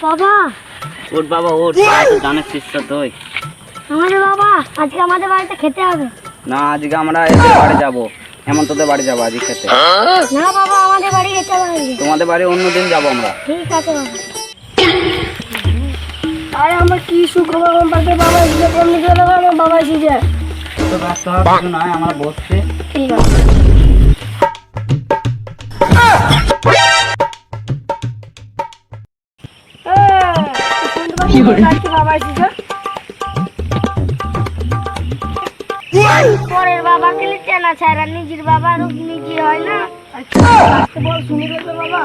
বাবা ওর বাবা ওর তো জানিস শিষ্য তুই। আমাদের বাবা আজকে আমাদের বাড়িতে খেতে হবে। না আজকে আমরা এদের বাড়ি যাবো, হেমন্তদের বাড়ি যাবো আজকে খেতে। না বাবা আমাদের বাড়ি খেতে হবে। তোমাদের বাড়ি অন্যদিন যাবো আমরা। ঠিক আছে বাবা। আরে আমার কি শুক্রবার বাড়িতে বাবা এসে কোন দিকে গেল, আমার বাবা এসেছে। তো ব্যস্ত হওয়ার কিছু নয়, আমরা বসছি। ঠিক আছে। পরের বাবা খেলে চেনা ছাড়া নিজের বাবা নিজে হয় না। বল শুনি বাবা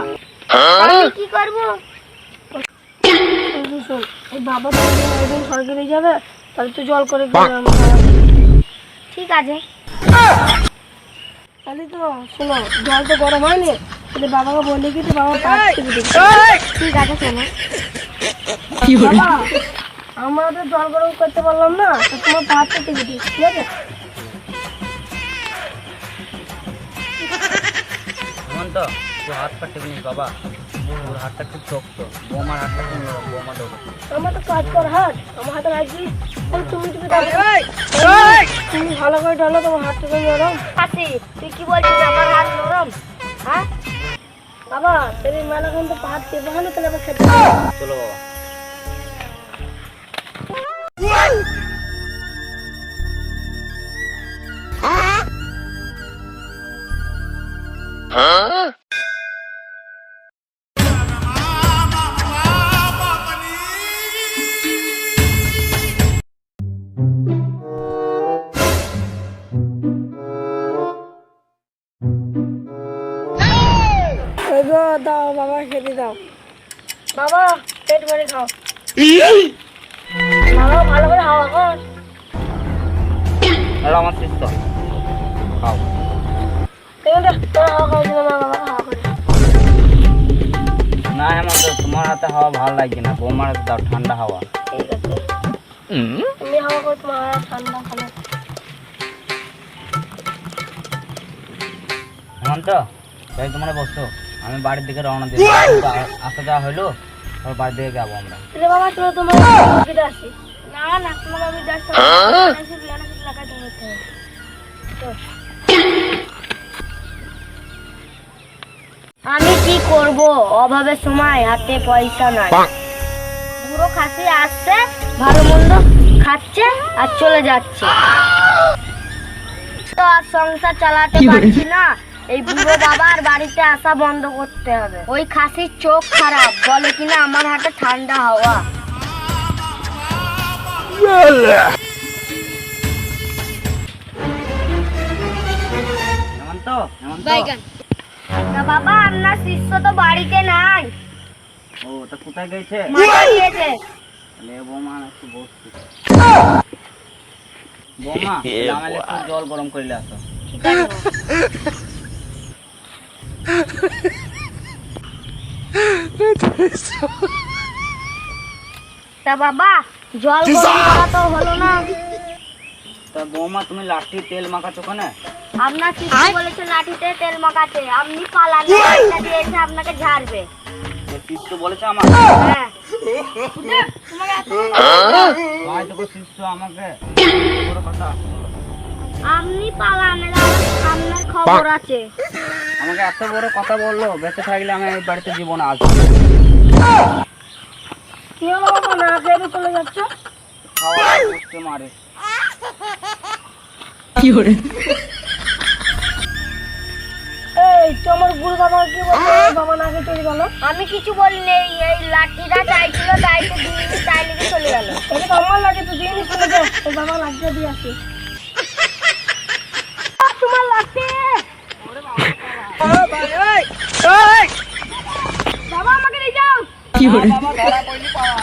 আমি কি করবো? এই বাবা একদিন সরকারি যাবে, তাহলে তো জল করে ঠিক আছে। তাহলে তো শোনো, জল তো গরম হয়নি, তাহলে বাবাকে বলে কি তো বাবা ঠিক আছে। শোনো আমরা তো জল গরম করতে পারলাম না, তো তোমার পাঁচ টিকে দিই, ঠিক আছে? হেমন্ত তুই হাত পা টেবিস বাবা, ওর হাতটা খুব শক্ত, বৌমার হাতটা খুব নরম, বৌমা দেবো। আমার তো কাজ কর হাত, আমার হাতে রাখবি। তুমি ভালো করে ঢালো, তোমার হাতটা তো নরম। কাশি তুই কি বলছিস আমার হাত নরম? হ্যাঁ বাবা তুমি মেলা কিন্তু হাত দেবো না, তাহলে আবার খেতে চলো বাবা। দাও বাবা খেতে দাও। বাবা পেট ভরে খাও। বাবা ভালো করে হাওয়া কর। আমার শিষ্য খাও। না হেমন্ত তোমার হাতে হাওয়া ভালো লাগছে না, বৌমার হাতে দাও ঠান্ডা হাওয়া। ঠিক আছে তুমি হাওয়া কর, তোমার ঠান্ডা খাবে। হেমন্ত তাই তোমরা বসো, আমি বাড়ির দিকে রওনা দিই। আসা যাওয়া হইলো, তারপর বাড়ির দিকে যাবো আমরা। বাবা চলো তোমার আসি। না না তোমার আমি যাচ্ছি। আমি কি করব, অভাবের সময় হাতে পয়সা নাই। বুড়ো খাসি আসছে, ভালো মন্দ খাচ্ছে আর চলে যাচ্ছে, তো আর সংসার চালাতে পারছি না। এই বুড়ো বাবার বাড়িতে আসা বন্ধ করতে হবে। ওই খাসির চোখ খারাপ, বলে কিনা আমার হাতে ঠান্ডা হাওয়া। হেমন্ত হেমন্ত না বাবা আপনার শিষ্য তো বাড়িতে নাই। ও তা কোথায় গেছে? মাঠে গিয়েছে। তাহলে বৌমা একটু বসছি। বৌমা আমার একটু জল গরম করলে আসো। ঠিক আছে তা বাবা জল গরম করা তো হলো না। তা বৌমা তুমি লাঠি তেল মাখাচ্ছ কেন? আপনার শিশু বলেছে লাঠিতে তেল মাখাতে, আপনি পালান না, একটা দিয়েছে আপনাকে ঝাড়বে। শিষ্য বলেছে আমার? হ্যাঁ তোমাকে ভাই তো শিষ্য আমাকে বড় কথা। আপনি পালান, আপনার খবর আছে। আমাকে এত বড় কথা বললো, বেঁচে থাকলে আমি এই বাড়িতে জীবনে আসবো। কি হলো বাবা, না খেয়ে চলে যাচ্ছ? খাওয়া বুঝতে মারে। কি করে এই তোমার বুড়ো বাবা কি বলছে? বাবা না খেয়ে চলে গেল। আমি কিছু বলিনি, এই লাঠিটা চাইছিল চাইতে দিইনি, তাই লিখে চলে গেল। এটা তো আমার লাঠি, তো দিইনি চলে যাও। ওই বাবা লাঠিটা দিয়ে আসি। তোমার লাঠি বাবা আমাকে নিয়ে যাও। বাবা ধরা পড়লি পাওয়া